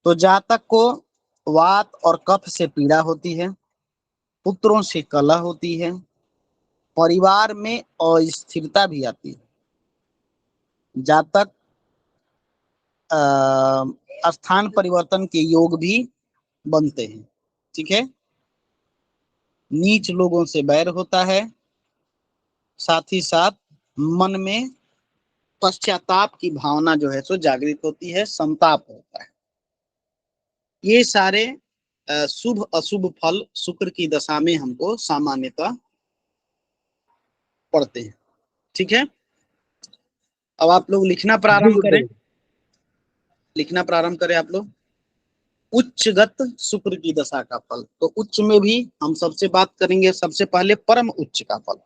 तो जातक को वात और कफ से पीड़ा होती है, पुत्रों से कलह होती है, परिवार में अस्थिरता भी आती है। जातक स्थान परिवर्तन के योग भी बनते हैं। ठीक है। नीच लोगों से बैर होता है, साथ ही साथ मन में पश्चाताप की भावना जो है सो जागृत होती है, संताप होता है। ये सारे शुभ अशुभ फल शुक्र की दशा में हमको सामान्यतः पड़ते हैं। ठीक है। अब आप लोग लिखना जी प्रारंभ करें, गुरुदेव। लिखना प्रारंभ करें आप लोग। उच्चगत शुक्र की दशा का फल, तो उच्च में भी हम सबसे बात करेंगे। सबसे पहले परम उच्च का फल,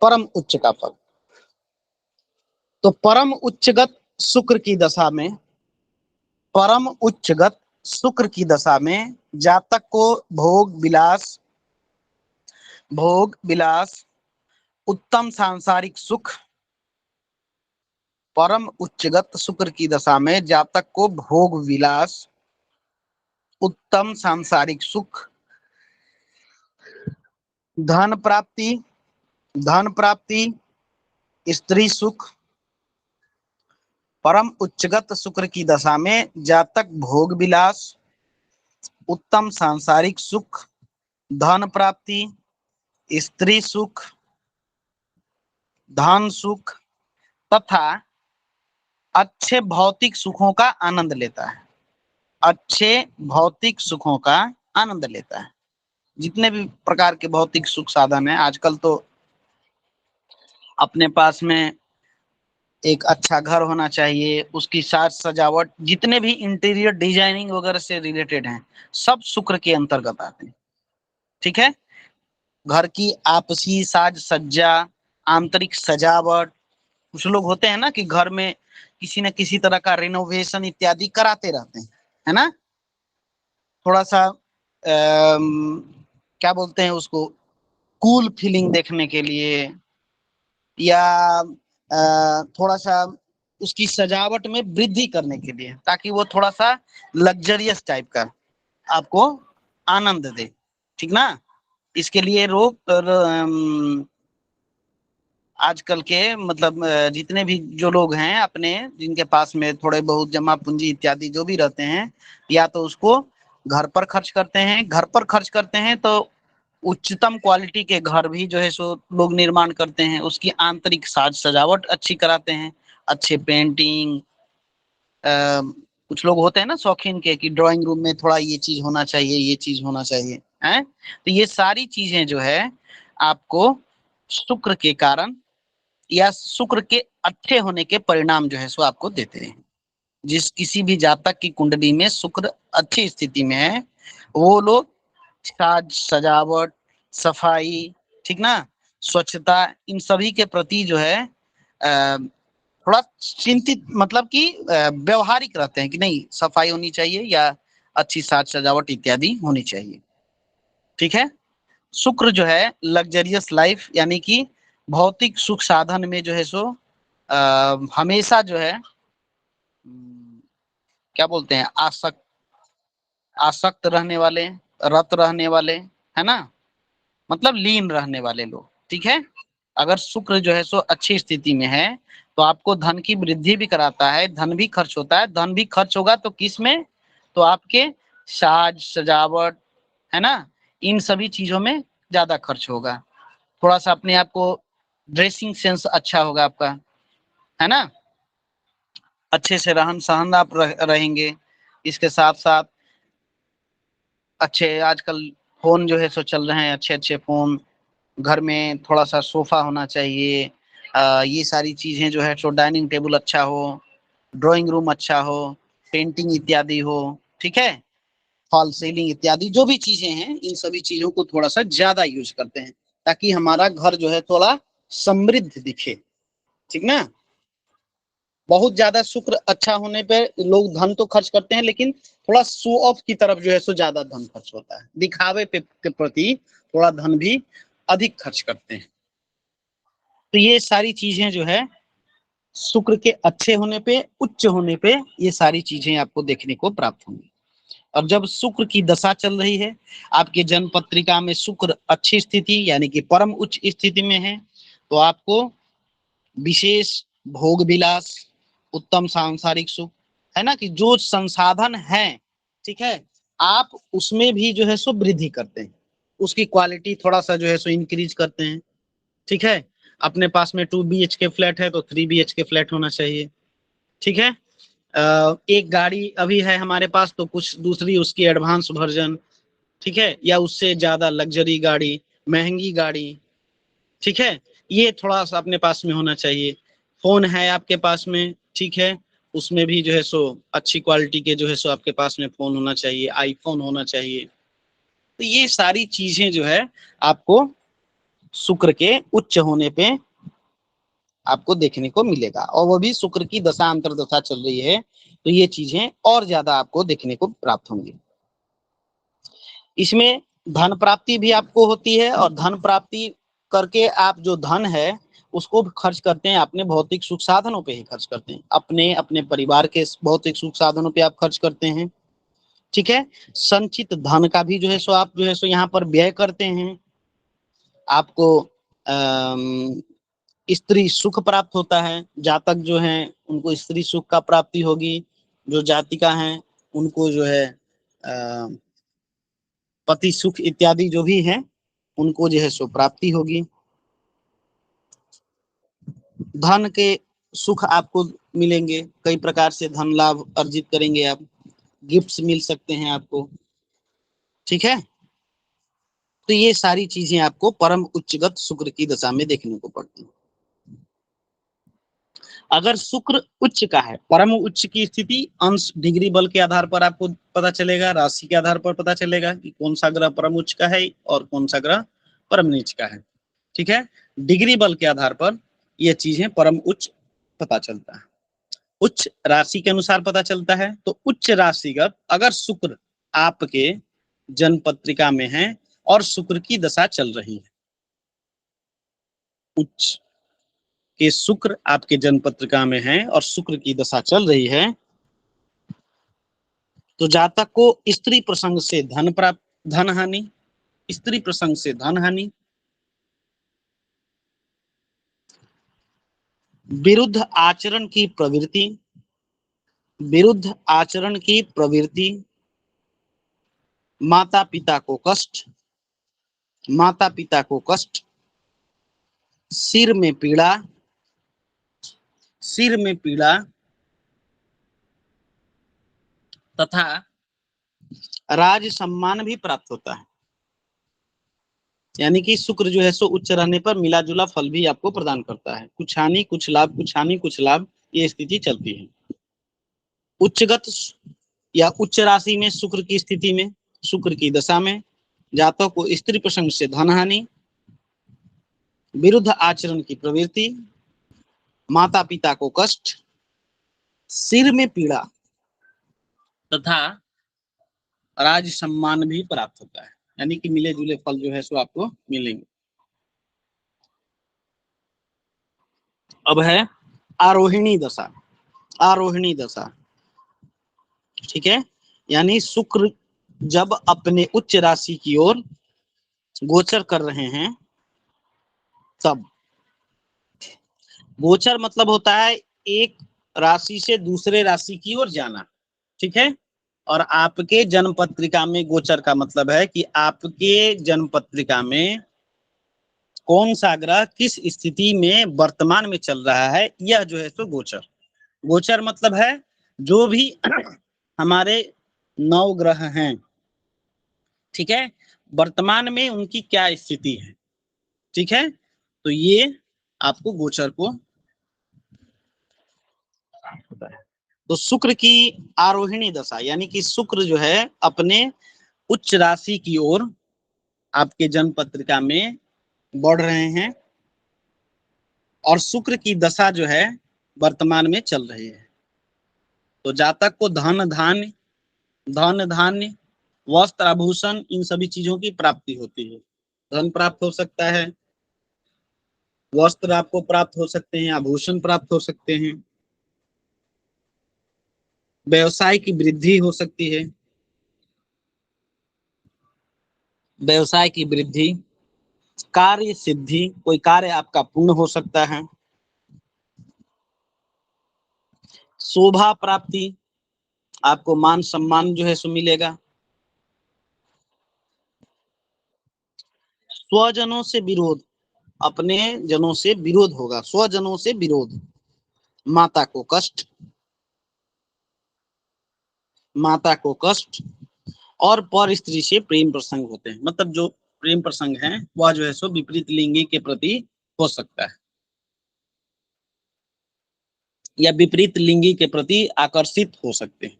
परम उच्च का फल। तो परम उच्चगत शुक्र की दशा में, परम उच्चगत शुक्र की दशा में जातक को भोग विलास, उत्तम सांसारिक सुख। परम उच्चगत शुक्र की दशा में जातक को भोग विलास, उत्तम सांसारिक सुख, धन प्राप्ति, धन प्राप्ति, स्त्री सुख। परम उच्चगत शुक्र की दशा में जातक भोग विलास, उत्तम सांसारिक सुख, धन प्राप्ति, स्त्री सुख, धन सुख तथा अच्छे भौतिक सुखों का आनंद लेता है। अच्छे भौतिक सुखों का आनंद लेता है। जितने भी प्रकार के भौतिक सुख साधन है, आजकल तो अपने पास में एक अच्छा घर होना चाहिए, उसकी साज सजावट, जितने भी इंटीरियर डिजाइनिंग वगैरह से रिलेटेड हैं, सब शुक्र के अंतर्गत आते हैं। ठीक है। घर की आपसी साज सज्जा, आंतरिक सजावट, कुछ लोग होते हैं ना कि घर में किसी न किसी तरह का रिनोवेशन इत्यादि कराते रहते हैं, है ना। थोड़ा सा क्या बोलते हैं उसको, कूल फीलिंग देखने के लिए, या थोड़ा सा उसकी सजावट में वृद्धि करने के लिए, ताकि वो थोड़ा सा लग्जरियस टाइप का आपको आनंद दे। ठीक ना। इसके लिए लोग आजकल के मतलब जितने भी जो लोग हैं अपने, जिनके पास में थोड़े बहुत जमा पूंजी इत्यादि जो भी रहते हैं, या तो उसको घर पर खर्च करते हैं। घर पर खर्च करते हैं तो उच्चतम क्वालिटी के घर भी जो है सो लोग निर्माण करते हैं, उसकी आंतरिक साज सजावट अच्छी कराते हैं, अच्छे पेंटिंग। कुछ लोग होते हैं ना शौकीन के कि ड्राइंग रूम में थोड़ा ये चीज होना चाहिए, ये चीज होना चाहिए, है। तो ये सारी चीजें जो है आपको शुक्र के कारण या शुक्र के अच्छे होने के परिणाम जो है सो आपको देते हैं। जिस किसी भी जातक की कुंडली में शुक्र अच्छी स्थिति में है, वो लोग साज सजावट, सफाई, ठीक ना, स्वच्छता, इन सभी के प्रति जो है थोड़ा चिंतित, मतलब कि व्यवहारिक रहते हैं कि नहीं सफाई होनी चाहिए या अच्छी साज सजावट इत्यादि होनी चाहिए। ठीक है। शुक्र जो है लग्जरियस लाइफ यानी कि भौतिक सुख साधन में जो है सो हमेशा जो है क्या बोलते हैं, आसक्त रहने वाले, रत रहने वाले, है ना, मतलब लीन रहने वाले लोग। ठीक है। अगर शुक्र जो है सो अच्छी स्थिति में है तो आपको धन की वृद्धि भी कराता है, धन भी खर्च होता है। धन भी खर्च होगा तो किस में, तो आपके साज सजावट, है ना, इन सभी चीजों में ज्यादा खर्च होगा। थोड़ा सा अपने आप को ड्रेसिंग सेंस अच्छा होगा आपका, है ना, अच्छे से रहन सहन आप रहेंगे। इसके साथ साथ अच्छे आजकल फोन जो है सो चल रहे हैं, अच्छे अच्छे फोन। घर में थोड़ा सा सोफा होना चाहिए। ये सारी चीजें जो है सो, डाइनिंग टेबल अच्छा हो, ड्राइंग रूम अच्छा हो, पेंटिंग इत्यादि हो। ठीक है। फॉल सीलिंग इत्यादि जो भी चीजें हैं, इन सभी चीजों को थोड़ा सा ज्यादा यूज करते हैं ताकि हमारा घर जो है थोड़ा समृद्ध दिखे। ठीक ना। बहुत ज्यादा शुक्र अच्छा होने पे लोग धन तो खर्च करते हैं, लेकिन थोड़ा शो ऑफ की तरफ जो है सो ज्यादा धन खर्च होता है, दिखावे पे के प्रति थोड़ा धन भी अधिक खर्च करते हैं। तो ये सारी चीजें जो है शुक्र के अच्छे होने पे, उच्च होने पे ये सारी चीजें आपको देखने को प्राप्त होंगी। और जब शुक्र की दशा चल रही है, आपके जन्म पत्रिका में शुक्र अच्छी स्थिति यानी कि परम उच्च स्थिति में है, तो आपको विशेष भोग विलास, उत्तम सांसारिक सुख, है ना, कि जो संसाधन है, ठीक है, आप उसमें भी जो है सो वृद्धि करते हैं, उसकी क्वालिटी थोड़ा सा जो है सो इंक्रीज करते हैं। ठीक है, अपने पास में 2 BHK फ्लैट है तो 3 BHK फ्लैट होना चाहिए। ठीक है, एक गाड़ी अभी है हमारे पास तो कुछ दूसरी उसकी एडवांस वर्जन, ठीक है, या उससे ज्यादा लग्जरी गाड़ी, महंगी गाड़ी, ठीक है, ये थोड़ा सा अपने पास में होना चाहिए। फोन है आपके पास में, ठीक है, उसमें भी जो है सो अच्छी क्वालिटी के जो है सो आपके पास में फोन होना चाहिए, आईफोन होना चाहिए। तो ये सारी चीजें जो है आपको शुक्र के उच्च होने पे आपको देखने को मिलेगा, और वो भी शुक्र की दशा अंतर दशा चल रही है तो ये चीजें और ज्यादा आपको देखने को प्राप्त होंगी। इसमें धन प्राप्ति भी आपको होती है, और धन प्राप्ति करके आप जो धन है उसको खर्च करते हैं, अपने भौतिक सुख साधनों पे ही खर्च करते हैं, अपने अपने परिवार के भौतिक सुख साधनों पे आप खर्च करते हैं। ठीक है, संचित धन का भी जो है सो आप जो है सो यहाँ पर व्यय करते हैं। आपको स्त्री सुख प्राप्त होता है, जातक जो है उनको स्त्री सुख का प्राप्ति होगी, जो जातिका हैं उनको जो है पति सुख इत्यादि जो भी है उनको जो है सो प्राप्ति होगी। धन के सुख आपको मिलेंगे, कई प्रकार से धन लाभ अर्जित करेंगे आप, गिफ्ट्स मिल सकते हैं आपको। ठीक है, तो ये सारी चीजें आपको परम उच्चगत शुक्र की दशा में देखने को पड़ती है। अगर शुक्र उच्च का है, परम उच्च की स्थिति अंश डिग्री बल के आधार पर आपको पता चलेगा, राशि के आधार पर पता चलेगा कि कौन सा ग्रह परम उच्च का है और कौन सा ग्रह परम नीच का है। ठीक है, डिग्री बल के आधार पर ये चीजें परम उच्च पता चलता है, उच्च राशि के अनुसार पता चलता है। तो उच्च राशिगत अगर शुक्र आपके जन्म पत्रिका में है और शुक्र की दशा चल रही है, उच्च के शुक्र आपके जन्म पत्रिका में है और शुक्र की दशा चल रही है, तो जातक को स्त्री प्रसंग से धन प्राप्त, धन हानि, स्त्री प्रसंग से धन हानि, विरुद्ध आचरण की प्रवृत्ति, विरुद्ध आचरण की प्रवृत्ति, माता पिता को कष्ट, माता पिता को कष्ट, सिर में पीड़ा, सिर में पीड़ा तथा राज सम्मान भी प्राप्त होता है। यानी कि शुक्र जो है सो उच्च रहने पर मिला जुला फल भी आपको प्रदान करता है, कुछ हानि कुछ लाभ, कुछ हानि कुछ लाभ, ये स्थिति चलती है। उच्चगत या उच्च राशि में शुक्र की स्थिति में, शुक्र की दशा में जातक को स्त्री प्रसंग से धन हानि, विरुद्ध आचरण की प्रवृत्ति, माता पिता को कष्ट, सिर में पीड़ा तथा राज सम्मान भी प्राप्त होता है। यानी कि मिले जुले फल जो है सो आपको मिलेंगे। अब है आरोहिणी दशा, आरोहिणी दशा। ठीक है, यानी शुक्र जब अपने उच्च राशि की ओर गोचर कर रहे हैं, तब गोचर मतलब होता है एक राशि से दूसरे राशि की ओर जाना। ठीक है, और आपके जन्म पत्रिका में गोचर का मतलब है कि आपके जन्म पत्रिका में कौन सा ग्रह किस स्थिति में वर्तमान में चल रहा है, यह जो है सो गोचर। गोचर मतलब है जो भी हमारे 9 ग्रह हैं, ठीक है, वर्तमान में उनकी क्या स्थिति है। ठीक है, तो ये आपको गोचर को होता है। तो शुक्र की आरोहिणी दशा यानी कि शुक्र जो है अपने उच्च राशि की ओर आपके जन्म पत्रिका में बढ़ रहे हैं, और शुक्र की दशा जो है वर्तमान में चल रही है। तो जातक को धन धान्य, धन धान्य, वस्त्र आभूषण, इन सभी चीजों की प्राप्ति होती है। धन प्राप्त हो सकता है, वस्त्र आपको प्राप्त हो सकते हैं, आभूषण प्राप्त हो सकते हैं, व्यवसाय की वृद्धि हो सकती है, व्यवसाय की वृद्धि, कार्य सिद्धि, कोई कार्य आपका पूर्ण हो सकता है, शोभा प्राप्ति, आपको मान सम्मान जो है सो मिलेगा, स्वजनों से विरोध, अपने जनों से विरोध होगा, स्वजनों से विरोध, माता को कष्ट, माता को कष्ट, और पर स्त्री से प्रेम प्रसंग होते हैं। मतलब जो प्रेम प्रसंग है वह जो है सो विपरीत लिंगी के प्रति हो सकता है या विपरीत लिंगी के प्रति आकर्षित हो सकते हैं।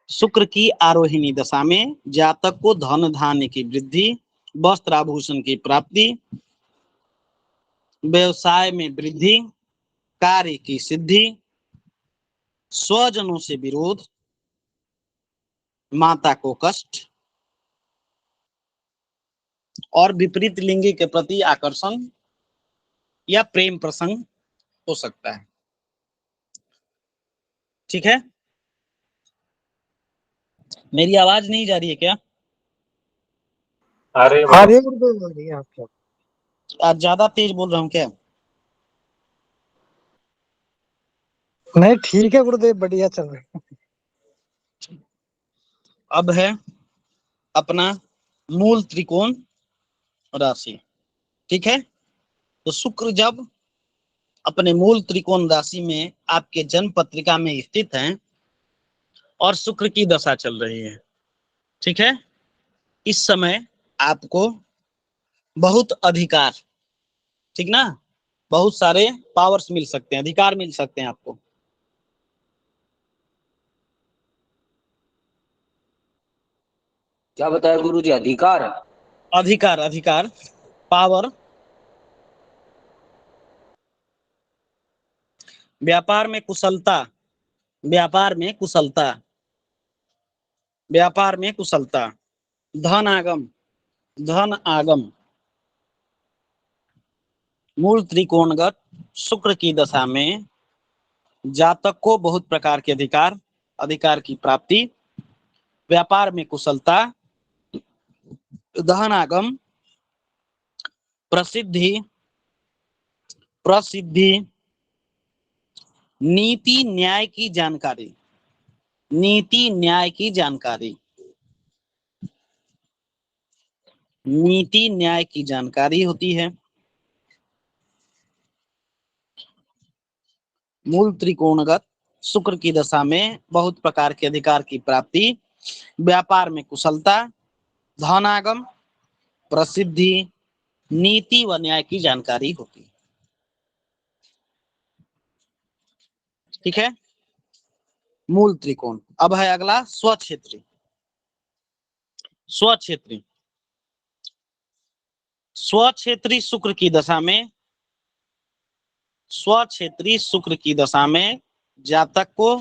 शुक्र की आरोहिणी दशा में जातक को धन धान्य की वृद्धि, वस्त्र आभूषण की प्राप्ति, व्यवसाय में वृद्धि, कार्य की सिद्धि, स्वजनों से विरोध, माता को कष्ट और विपरीत लिंगी के प्रति आकर्षण या प्रेम प्रसंग हो सकता है। ठीक है, मेरी आवाज नहीं जा रही है क्या? अरे गुरुदेव बोल रही है आप क्या? आज ज्यादा तेज बोल रहा हूँ क्या? नहीं ठीक है गुरुदेव, बढ़िया चल रहा है। अब है अपना मूल त्रिकोण राशि। ठीक है, तो शुक्र जब अपने मूल त्रिकोण राशि में आपके जन्म पत्रिका में स्थित हैं और शुक्र की दशा चल रही है, ठीक है, इस समय आपको बहुत अधिकार, ठीक ना, बहुत सारे पावर्स मिल सकते हैं, अधिकार मिल सकते हैं आपको। क्या बताया गुरुजी? अधिकार? अधिकार, अधिकार, पावर। व्यापार में कुशलता, व्यापार में कुशलता, व्यापार में कुशलता, धन आगम, धन आगम, मूल त्रिकोणगत शुक्र की दशा में जातक को बहुत प्रकार के अधिकार, अधिकार की प्राप्ति, व्यापार में कुशलता, धन आगम, प्रसिद्धि, प्रसिद्धि, नीति न्याय की जानकारी, नीति न्याय की जानकारी, नीति न्याय की जानकारी होती है। मूल त्रिकोणगत शुक्र की दशा में बहुत प्रकार के अधिकार की प्राप्ति, व्यापार में कुशलता, धनागम, प्रसिद्धि, नीति व न्याय की जानकारी होती है। ठीक है, मूल त्रिकोण। अब है अगला स्वक्षेत्री। स्वक्षेत्री, स्वक्षेत्री शुक्र की दशा में, स्वक्षेत्री शुक्र की दशा में जातक को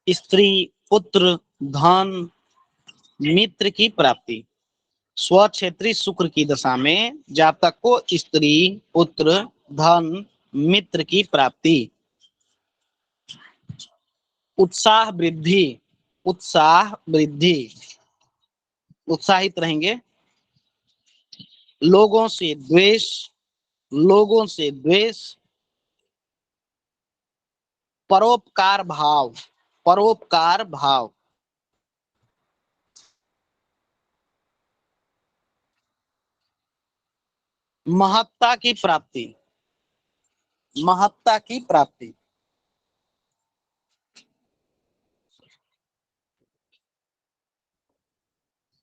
स्त्री, पुत्र, धन, मित्र की प्राप्ति। स्वक्षेत्री शुक्र की दशा में जातक को स्त्री, पुत्र, धन, मित्र की प्राप्ति। उत्साह वृद्धि, उत्साह वृद्धि, उत्साहित रहेंगे। लोगों से द्वेष, लोगों से द्वेष, परोपकार भाव, परोपकार भाव, महत्ता की प्राप्ति, महत्ता की प्राप्ति,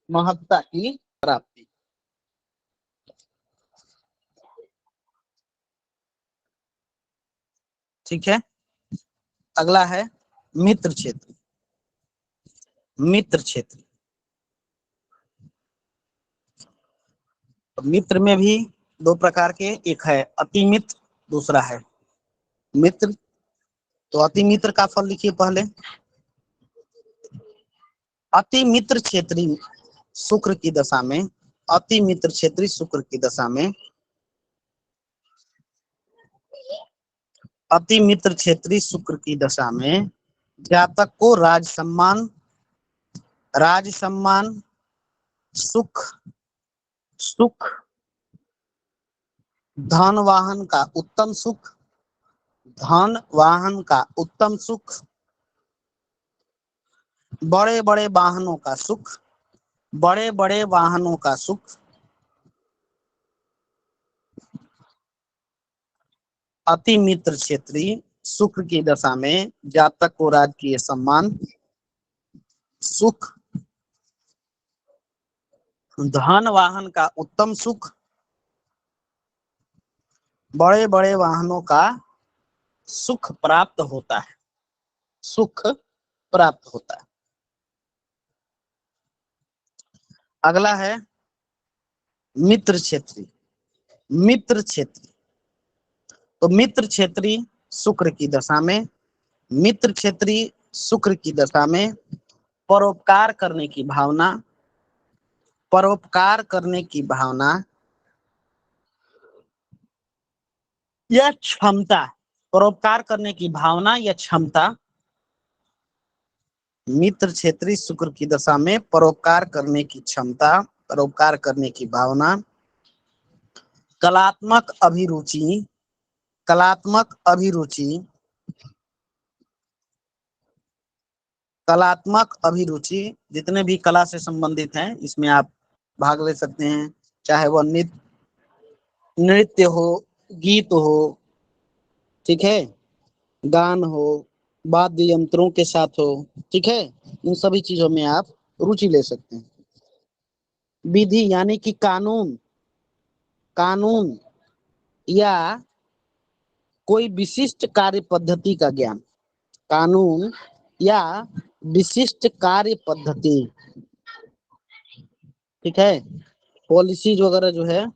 महत्ता की प्राप्ति। ठीक है, अगला है मित्र क्षेत्र। मित्र क्षेत्र, मित्र में भी दो प्रकार के, एक है अति मित्र, दूसरा है मित्र। तो अति मित्र का फल लिखिए पहले। अति मित्र क्षेत्री शुक्र की दशा में, अति मित्र क्षेत्री शुक्र की दशा में, अति मित्र क्षेत्री शुक्र की दशा में जातक को राज सम्मान, सुख सुख धन वाहन का उत्तम सुख, धन वाहन का उत्तम सुख, बड़े बड़े वाहनों का सुख, बड़े बड़े वाहनों का सुख, अति मित्र क्षेत्री शुक्र की दशा में जातक को राजकीय सम्मान, सुख, धन वाहन का उत्तम सुख, बड़े बड़े वाहनों का सुख प्राप्त होता है, सुख प्राप्त होता है। अगला है मित्र क्षेत्री, मित्र क्षेत्री। तो मित्र क्षेत्री शुक्र की दशा में, मित्र क्षेत्री शुक्र की दशा में परोपकार करने की भावना, परोपकार करने की भावना या क्षमता, परोपकार करने की भावना या क्षमता, मित्र क्षेत्री शुक्र की दशा में परोपकार करने की क्षमता, परोपकार करने की भावना, कलात्मक अभिरुचि, कलात्मक अभिरुचि, कलात्मक अभिरुचि, जितने भी कला से संबंधित हैं इसमें आप भाग ले सकते हैं, चाहे वह नृत्य हो, गीत हो, ठीक है, गान हो, वाद्य यंत्रों के साथ हो, ठीक है, इन सभी चीजों में आप रुचि ले सकते हैं। विधि यानी कि कानून, कानून या कोई विशिष्ट कार्य पद्धति का ज्ञान, कानून या विशिष्ट कार्य पद्धति, ठीक है, पॉलिसी वगैरह जो है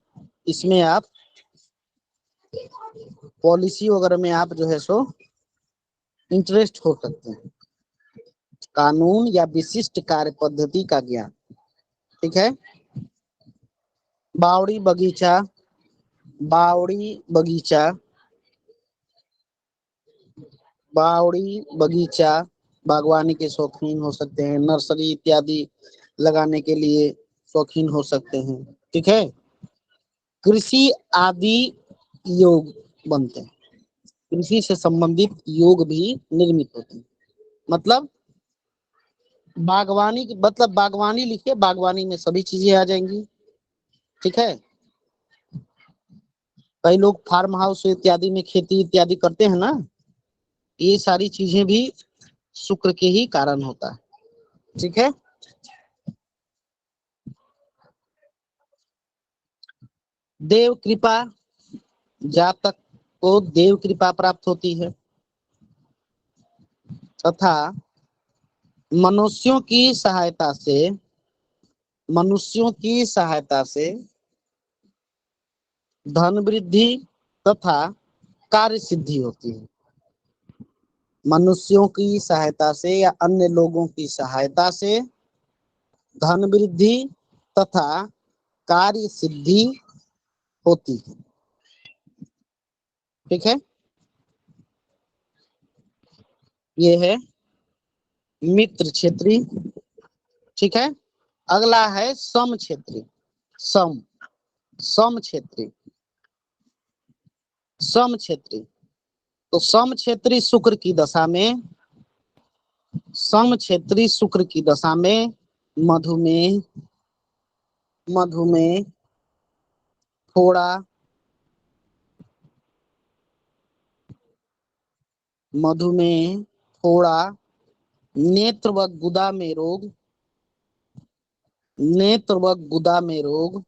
इसमें आप, पॉलिसी वगैरह में आप जो है सो इंटरेस्ट हो सकते हैं। कानून या विशिष्ट कार्य पद्धति का ज्ञान, ठीक है। बावड़ी बगीचा, बावड़ी बगीचा, बावड़ी बगीचा, बागवानी के शौकीन हो सकते हैं, नर्सरी इत्यादि लगाने के लिए शौकीन हो सकते हैं, ठीक है। कृषि आदि योग बनते हैं, कृषि से संबंधित योग भी निर्मित होते हैं। मतलब बागवानी, मतलब बागवानी लिखिए, बागवानी में सभी चीजें आ जाएंगी, ठीक है। कई लोग फार्म हाउस इत्यादि में खेती इत्यादि करते हैं ना, ये सारी चीजें भी शुक्र के ही कारण होता है, ठीक है। देव कृपा, जातक को देव कृपा प्राप्त होती है तथा मनुष्यों की सहायता से, मनुष्यों की सहायता से धन वृद्धि तथा कार्य सिद्धि होती है। मनुष्यों की सहायता से या अन्य लोगों की सहायता से धन वृद्धि तथा कार्य सिद्धि होती है, ठीक है। ये है मित्र क्षेत्री, ठीक है। अगला है सम क्षेत्री, सम, सम क्षेत्री, सम क्षेत्री। तो सम क्षेत्री शुक्र की दशा में, सम क्षेत्री शुक्र की दशा में मधुमेह, मधुमेह, फोड़ा, मधुमेह, फोड़ा, नेत्र व गुदा में रोग, नेत्र व गुदा में रोग,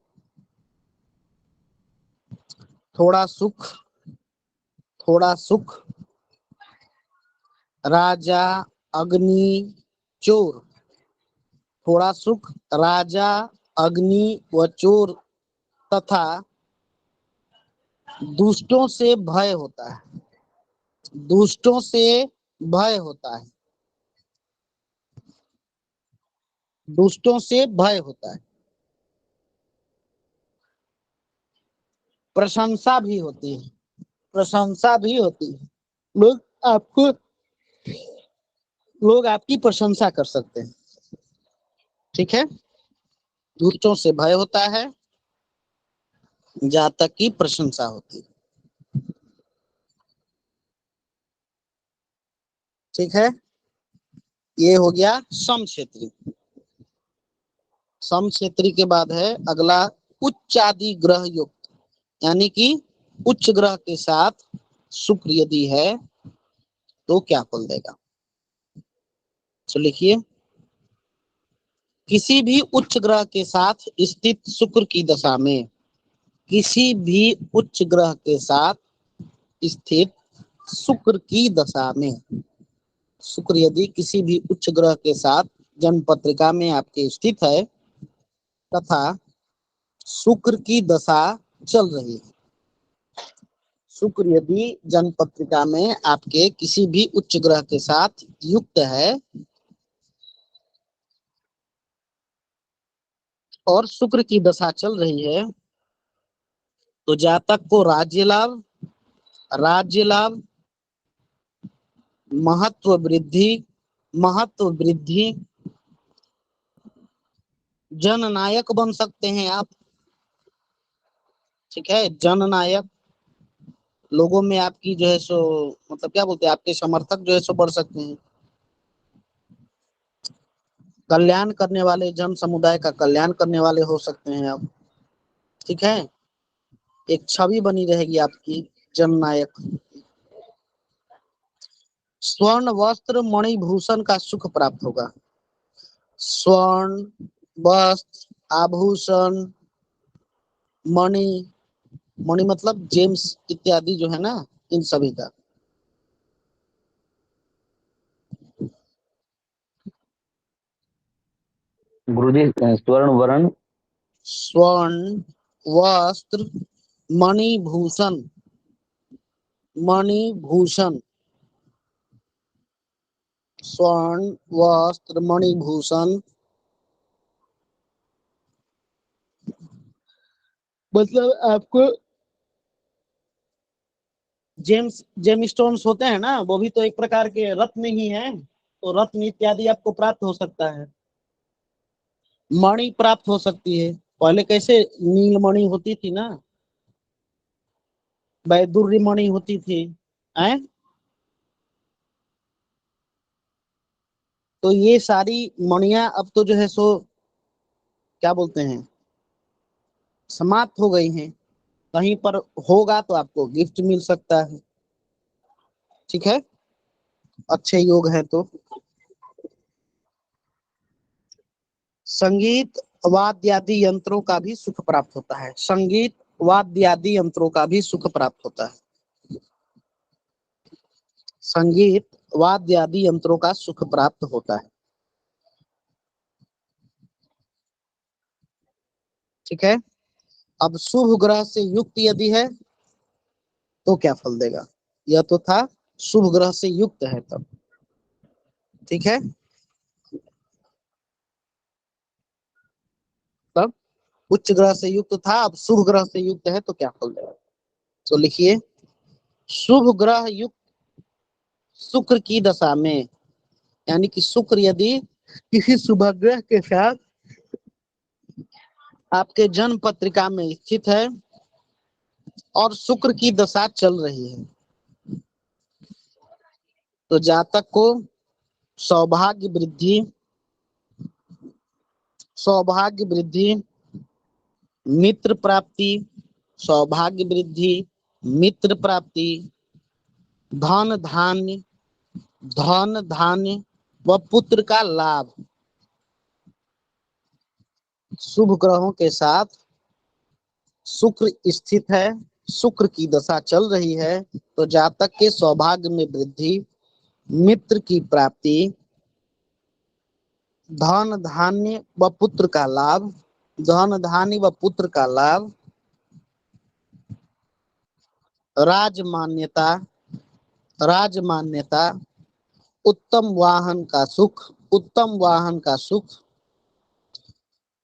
थोड़ा सुख, थोड़ा सुख, राजा, अग्नि, चोर, थोड़ा सुख, राजा, अग्नि व चोर तथा दुष्टों से भय होता है, दुष्टों से भय होता है, दुष्टों से भय होता है। प्रशंसा भी होती है, प्रशंसा भी होती है। लोग आपको लोग आपकी प्रशंसा कर सकते हैं, ठीक है। दूतों से भय होता है जहां तक की प्रशंसा होती है, ठीक है। ये हो गया सम क्षेत्री। सम क्षेत्री के बाद है अगला उच्चादि ग्रह युक्त, यानी कि उच्च ग्रह के साथ शुक्र यदि है तो क्या फल देगा। तो लिखिए, किसी भी उच्च ग्रह के साथ स्थित शुक्र की दशा में, किसी भी उच्च ग्रह के साथ स्थित शुक्र की दशा में, शुक्र यदि किसी भी उच्च ग्रह के साथ जन्म पत्रिका में आपके स्थित है तथा शुक्र की दशा चल रही है, शुक्र यदि जन्म पत्रिका में आपके किसी भी उच्च ग्रह के साथ युक्त है और शुक्र की दशा चल रही है तो जातक को राज्य लाभ, राज्य लाभ, महत्व वृद्धि, महत्व वृद्धि, जननायक बन सकते हैं आप, ठीक है। जननायक, लोगों में आपकी जो है सो मतलब क्या बोलते हैं, आपके समर्थक जो है सो बढ़ सकते हैं। कल्याण करने वाले, जन समुदाय का कल्याण करने वाले हो सकते हैं आप, ठीक है। एक छवि बनी रहेगी आपकी जननायक। स्वर्ण वस्त्र मणिभूषण का सुख प्राप्त होगा। स्वर्ण वस्त्र आभूषण मणि, मणि मतलब जेम्स इत्यादि जो है ना, इन सभी का। गुरुजी स्वर्ण वर्ण, स्वर्ण वस्त्र मणिभूषण, मणिभूषण, स्वर्ण वस्त्र मणिभूषण मतलब आपको जेम स्टोन्स होते हैं ना, वो भी तो एक प्रकार के रत्न ही हैं, तो रत्न इत्यादि आपको प्राप्त हो सकता है। मणि प्राप्त हो सकती है, पहले कैसे नीलमणि होती थी ना, वैदुर्य मणि होती थी, हैं। तो ये सारी मणियां अब तो जो है सो क्या बोलते हैं, समाप्त हो गई हैं। कहीं पर होगा तो आपको गिफ्ट मिल सकता है, ठीक है, अच्छे योग है तो। संगीत वाद्यादि यंत्रों का भी सुख प्राप्त होता है, संगीत वाद्यादि यंत्रों का भी सुख प्राप्त होता है, संगीत वाद्यादि यंत्रों का सुख प्राप्त होता है, ठीक है। अब शुभ ग्रह से युक्त यदि है तो क्या फल देगा। यह तो था शुभ ग्रह से युक्त है तब, ठीक है। तब उच्च ग्रह से युक्त था, अब शुभ ग्रह से युक्त है तो क्या फल देगा। तो लिखिए, शुभ ग्रह युक्त शुक्र की दशा में, यानी कि शुक्र यदि किसी शुभ ग्रह के साथ आपके जन्म पत्रिका में स्थित है और शुक्र की दशा चल रही है तो जातक को सौभाग्य वृद्धि, सौभाग्य वृद्धि, मित्र प्राप्ति, सौभाग्य वृद्धि, मित्र प्राप्ति, धन धान्य, धन धान्य व पुत्र का लाभ, शुभ ग्रहों के साथ शुक्र स्थित है, शुक्र की दशा चल रही है तो जातक के सौभाग्य में वृद्धि, मित्र की प्राप्ति, धन धान्य व पुत्र का लाभ, धन धान्य व पुत्र का लाभ, राजमान्यता, राजमान्यता, उत्तम वाहन का सुख, उत्तम वाहन का सुख,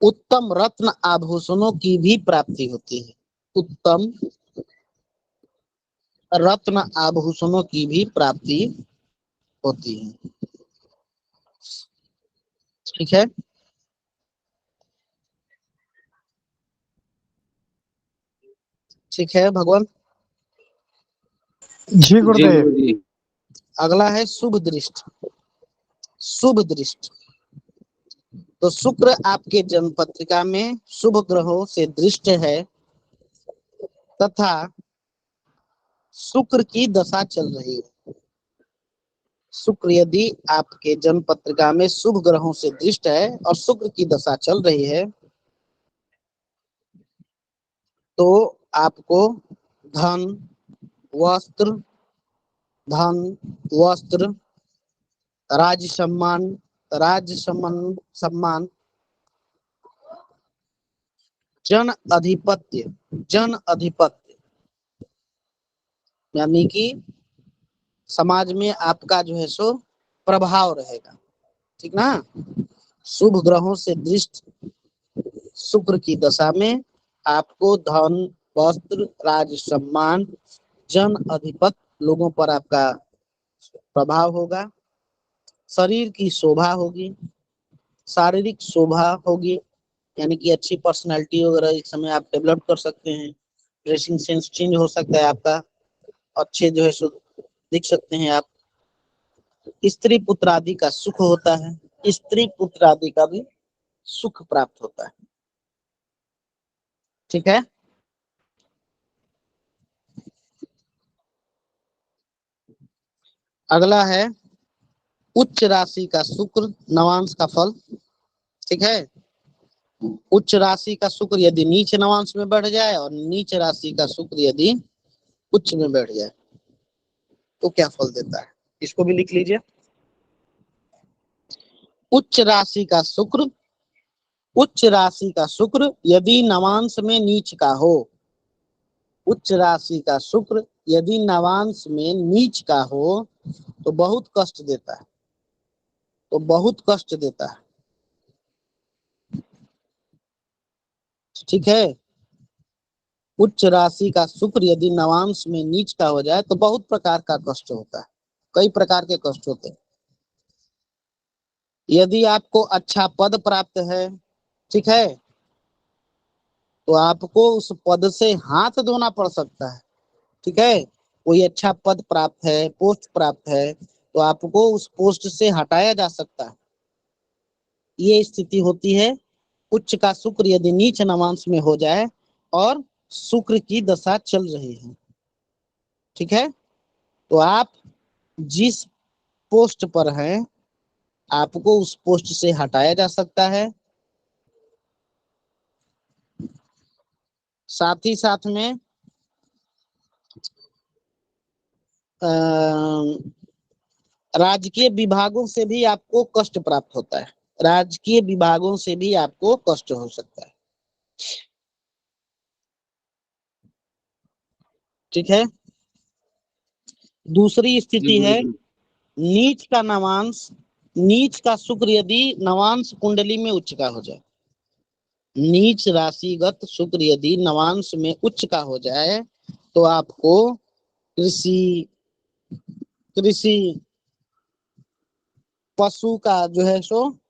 उत्तम रत्न आभूषणों की भी प्राप्ति होती है, उत्तम रत्न आभूषणों की भी प्राप्ति होती है। ठीक है। ठीक है भगवान। जी गुरुदेव। अगला है शुभ दृष्टि। शुभ दृष्टि तो शुक्र आपके जन्म पत्रिका में शुभ ग्रहों से दृष्ट है तथा शुक्र की दशा चल रही है। शुक्र यदि आपके जन्म पत्रिका में शुभ ग्रहों से दृष्ट है और शुक्र की दशा चल रही है तो आपको धन वस्त्र धन वस्त्र राज्य सम्मान जन अधिपत्य यानी कि समाज में आपका जो है सो प्रभाव रहेगा। ठीक ना। शुभ ग्रहों से दृष्ट शुक्र की दशा में आपको धन वस्त्र राज सम्मान जन अधिपत्य लोगों पर आपका प्रभाव होगा। शरीर की शोभा होगी, शारीरिक शोभा होगी, यानी कि अच्छी पर्सनालिटी वगैरह इस समय आप डेवलप कर सकते हैं। ड्रेसिंग सेंस चेंज हो सकता है आपका, अच्छे जो है सो दिख सकते हैं आप। स्त्री पुत्र आदि का सुख होता है, स्त्री पुत्र आदि का भी सुख प्राप्त होता है। ठीक है। अगला है उच्च राशि का शुक्र नवांश का फल। ठीक है। उच्च राशि का शुक्र यदि नीच नवांश में बढ़ जाए और नीच राशि का शुक्र यदि उच्च में बैठ जाए तो क्या फल देता है, इसको भी लिख लीजिए। उच्च राशि का शुक्र उच्च राशि का शुक्र यदि नवांश में नीच का हो, उच्च राशि का शुक्र यदि नवांश में नीच का हो तो बहुत कष्ट देता है, तो बहुत कष्ट देता है। ठीक है। उच्च राशि का शुक्र यदि नवांश में नीच का हो जाए तो बहुत प्रकार का कष्ट होता है, कई प्रकार के कष्ट होते हैं। यदि आपको अच्छा पद प्राप्त है, ठीक है, तो आपको उस पद से हाथ धोना पड़ सकता है। ठीक है। कोई अच्छा पद प्राप्त है, पोस्ट प्राप्त है, तो आपको उस पोस्ट से हटाया जा सकता है। ये स्थिति होती है उच्च का शुक्र यदि नीच नवांश में हो जाए और शुक्र की दशा चल रही है। ठीक है। तो आप जिस पोस्ट पर हैं आपको उस पोस्ट से हटाया जा सकता है। साथ ही साथ में राजकीय विभागों से भी आपको कष्ट प्राप्त होता है, राजकीय विभागों से भी आपको कष्ट हो सकता है। ठीक है। दूसरी स्थिति है नीच का नवांश, नीच का शुक्र यदि नवांश कुंडली में उच्च का हो जाए, नीच राशिगत शुक्र यदि नवांश में उच्च का हो जाए तो आपको कृषि कृषि पशु का जो है सो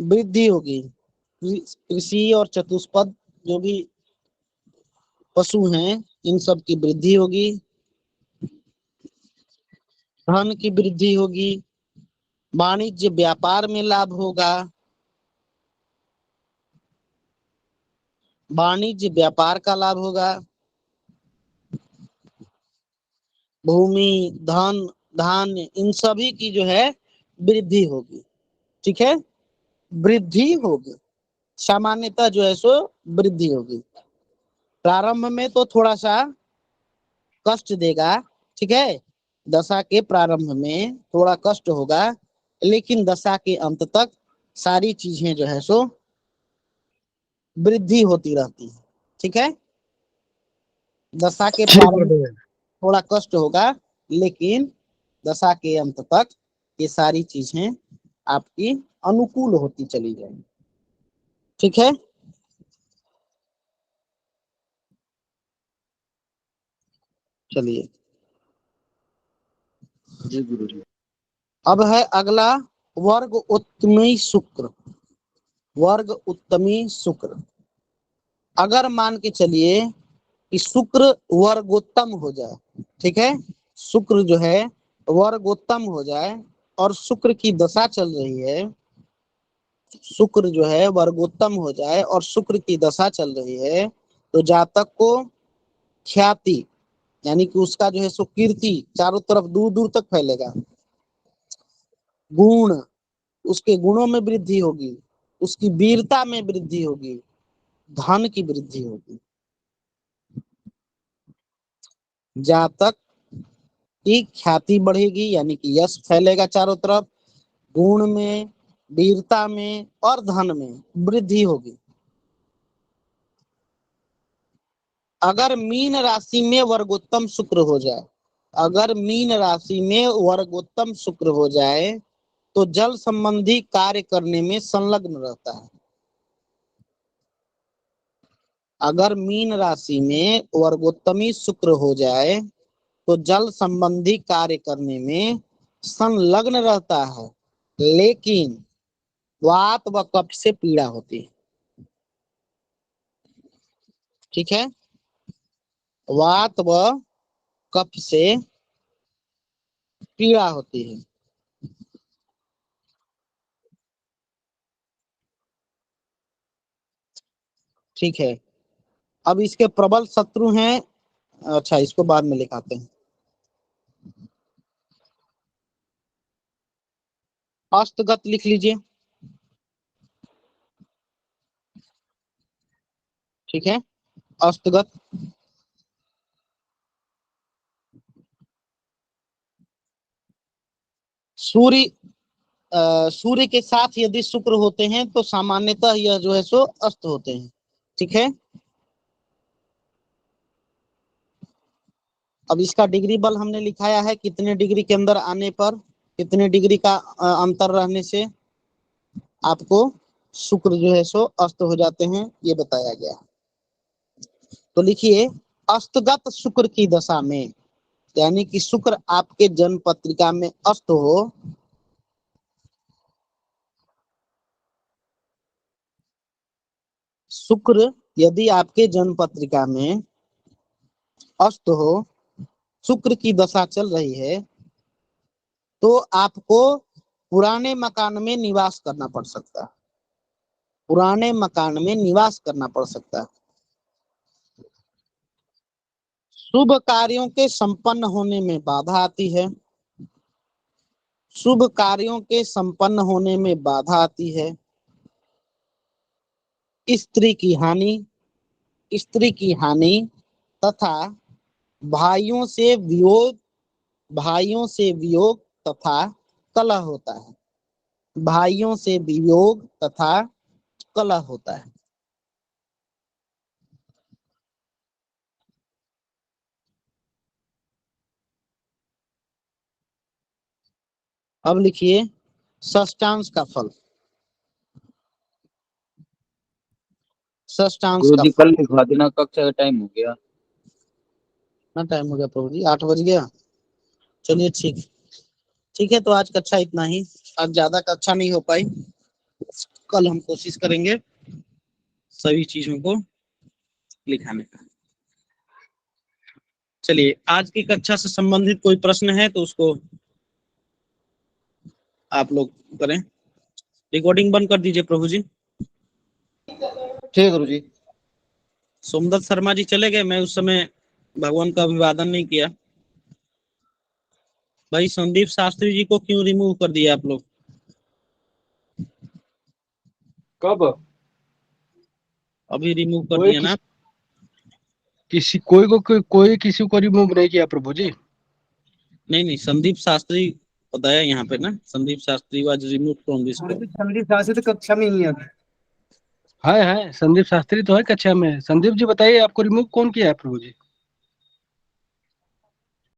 वृद्धि होगी। कृषि और चतुष्पद जो भी पशु हैं इन सब की वृद्धि होगी, धन की वृद्धि होगी, वाणिज्य व्यापार में लाभ होगा, वाणिज्य व्यापार का लाभ होगा, भूमि धन धान्य इन सभी की जो है वृद्धि होगी। ठीक है। वृद्धि होगी, सामान्यतः जो है सो वृद्धि होगी। प्रारंभ में तो थोड़ा सा कष्ट देगा। ठीक है। दशा के प्रारंभ में थोड़ा कष्ट होगा लेकिन दशा के अंत तक सारी चीजें जो है सो वृद्धि होती रहती है। ठीक है। दशा के जी प्रारंभ गुरुदेव। थोड़ा कष्ट होगा लेकिन दशा के अंत तक ये सारी चीजें आपकी अनुकूल होती चली जाएंगी। ठीक है। चलिए जी गुरुजी। अब है अगला वर्ग उत्तमी शुक्र। वर्ग उत्तमी शुक्र, अगर मान के चलिए कि शुक्र वर्गोत्तम हो जाए, ठीक है, शुक्र जो है वर्गोत्तम हो जाए और शुक्र की दशा चल रही है, शुक्र जो है वर्गोत्तम हो जाए और शुक्र की दशा चल रही है, तो जातक को ख्याति यानी कि उसका जो है सो कीर्ति चारों तरफ दूर दूर तक फैलेगा। गुण, उसके गुणों में वृद्धि होगी, उसकी वीरता में वृद्धि होगी, धन की वृद्धि होगी। जातक की ख्याति बढ़ेगी यानी कि यश फैलेगा चारों तरफ, गुण में, वीरता में और धन में वृद्धि होगी। अगर मीन राशि में वर्गोत्तम शुक्र हो जाए, अगर मीन राशि में वर्गोत्तम शुक्र हो जाए तो जल संबंधी कार्य करने में संलग्न रहता है। अगर मीन राशि में वर्गोत्तमी शुक्र हो जाए तो जल संबंधी कार्य करने में संलग्न रहता है, लेकिन वात व कफ से पीड़ा होती है। ठीक है, वात व कफ से पीड़ा होती है। ठीक है, अब इसके प्रबल शत्रु हैं, अच्छा इसको बाद में लिखाते हैं। अस्तगत लिख लीजिए। ठीक है, अस्तगत सूर्य, सूर्य के साथ यदि शुक्र होते हैं तो सामान्यतः यह जो है सो अस्त होते हैं। ठीक है, अब इसका डिग्री बल हमने लिखाया है, कितने डिग्री के अंदर आने पर, कितने डिग्री का अंतर रहने से आपको शुक्र जो है सो अस्त हो जाते हैं, ये बताया गया। तो लिखिए, अस्तगत शुक्र की दशा में, यानी कि शुक्र आपके जन्म पत्रिका में अस्त हो, शुक्र यदि आपके जन्म पत्रिका में अस्त हो, शुक्र की दशा चल रही है, तो आपको पुराने मकान में निवास करना पड़ सकता है, पुराने मकान में निवास करना पड़ सकता है। शुभ कार्यों के संपन्न होने में बाधा आती है, शुभ कार्यों के संपन्न होने में बाधा आती है। स्त्री की हानि, स्त्री की हानि तथा भाइयों से वियोग, भाइयों से वियोग तथा कलह होता है, भाइयों से वियोग तथा कलह होता है। अब लिखिए षष्ठांश का फल, षष्ठांश का गुरुजी फल। कल लिखवा देना, कक्षा का टाइम हो गया। कितना टाइम हो गया प्रभु जी? 8 बज गया। चलिए ठीक, ठीक है, तो आज कक्षा इतना ही, आज ज्यादा कक्षा नहीं हो पाई, कल हम कोशिश करेंगे सभी चीजों को लिखाने का। चलिए, आज की कक्षा से संबंधित कोई प्रश्न है तो उसको आप लोग करें। रिकॉर्डिंग बंद कर दीजिए प्रभु जी। ठीक है गुरुजी। सोमदत्त शर्मा जी चले गए, मैं उस समय भगवान का अभिवादन नहीं किया। भाई संदीप शास्त्री जी को क्यों रिमूव कर दिया आप लोग? कब? अभी रिमूव कर कोई दिया ना? कोई किसी को रिमूव नहीं किया प्रभु जी। नहीं नहीं, संदीप शास्त्री बताया यहाँ पे ना, Sandeep Shastri was remove from this class. Sandeep Shastri तो कक्षा में ही है अभी। है संदीप शास्त्री तो है कक्षा में। संदीप जी बताइए, आपको रिमूव कौन किया है प्रभु जी?